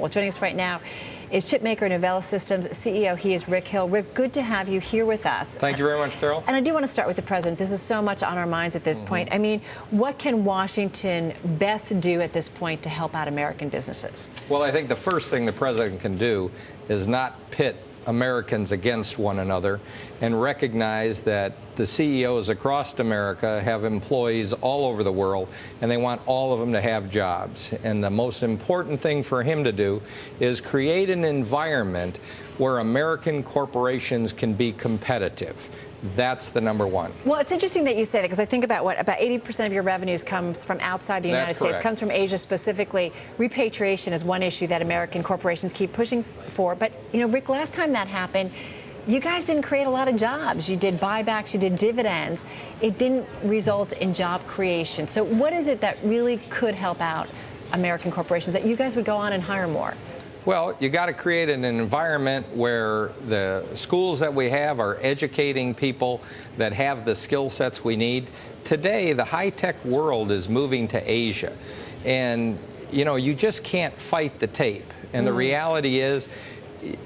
Well, joining us right now is chipmaker Novellus Systems CEO. He is Rick Hill. Rick, good to have you here with us. Thank you very much, Carol. And I do want to start with the president. This is so much on our minds at this point. I mean, what can Washington best do at this point to help out American businesses? Well, I think the first thing the president can do is not pit Americans against one another and recognize that the CEOs across America have employees all over the world, and they want all of them to have jobs. And the most important thing for him to do is create an environment where American corporations can be competitive. That's the number one. Well, it's interesting that you say that, because I think about about 80% of your revenues comes from outside the United States, comes from Asia specifically. Repatriation is one issue that American corporations keep pushing for. But, you know, Rick, last time that happened, you guys didn't create a lot of jobs. You did buybacks, you did dividends. It didn't result in job creation. So what is it that really could help out American corporations that you guys would go on and hire more? Well, you got to create an environment where the schools that we have are educating people that have the skill sets we need. Today, the high-tech world is moving to Asia. And, you know, you just can't fight the tape. And the reality is,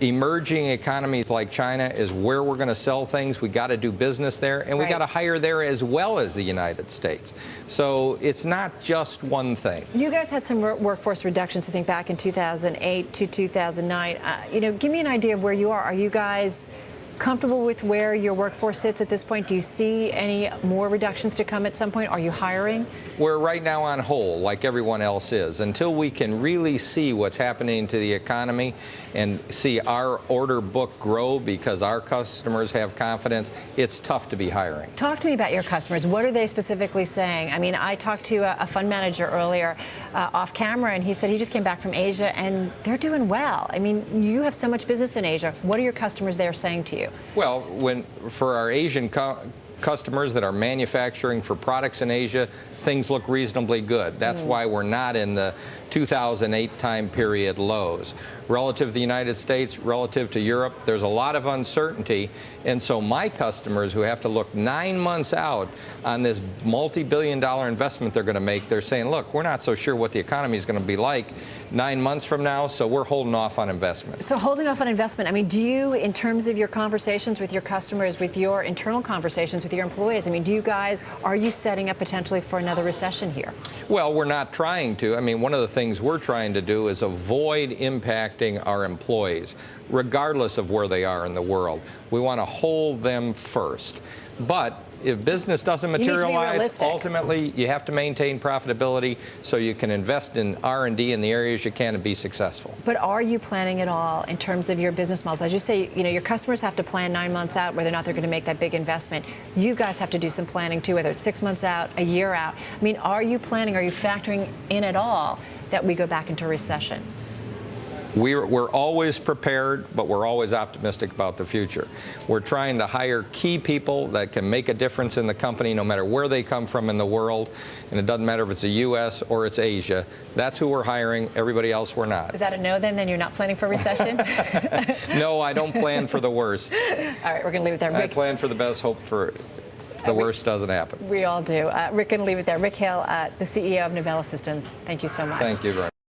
emerging economies like China is where we're going to sell things. We got to do business there, and we got to hire there as well as the United States. So it's not just one thing. You guys had some workforce reductions, I think, back in 2008 to 2009. You know, give me an idea of where you are. Are you guys comfortable with where your workforce sits at this point? Do you see any more reductions to come at some point? Are you hiring? We're right now on hold, like everyone else is, until we can really see what's happening to the economy and see our order book grow because our customers have confidence. It's tough to be hiring. Talk to me about your customers. What are they specifically saying? I mean, I talked to a fund manager earlier off camera, and he said he just came back from Asia, and they're doing well. I mean, you have so much business in Asia. What are your customers there saying to you? Well, for our Asian customers that are manufacturing for products in Asia, things look reasonably good. That's why we're not in the 2008 time period lows. Relative to the United States, relative to Europe, there's a lot of uncertainty. And so my customers who have to look 9 months out on this multi-billion-dollar investment they're going to make, they're saying, look, we're not so sure what the economy is going to be like 9 months from now, so we're holding off on investment. So holding off on investment, I mean, do you, in terms of your conversations with your customers, with your internal conversations with your employees, I mean, are you setting up potentially for another recession here? Well, we're not trying to. I mean, one of the things we're trying to do is avoid impacting our employees, regardless of where they are in the world. We want to hold them first. But if business doesn't materialize, ultimately you have to maintain profitability so you can invest in R&D in the areas you can and be successful. But are you planning at all in terms of your business models? As you say, you know, your customers have to plan 9 months out whether or not they're going to make that big investment. You guys have to do some planning too, whether it's 6 months out, a year out. I mean, are you planning, are you factoring in at all that we go back into recession? We're always prepared, but we're always optimistic about the future. We're trying to hire key people that can make a difference in the company no matter where they come from in the world. And it doesn't matter if it's the U.S. or it's Asia. That's who we're hiring. Everybody else we're not. Is that a no then? Then you're not planning for recession? No, I don't plan for the worst. All right, we're going to leave it there. I plan for the best, hope for the worst doesn't happen. We all do. Rick, going to leave it there. Rick Hill, the CEO of Novellus Systems. Thank you so much. Thank you very much.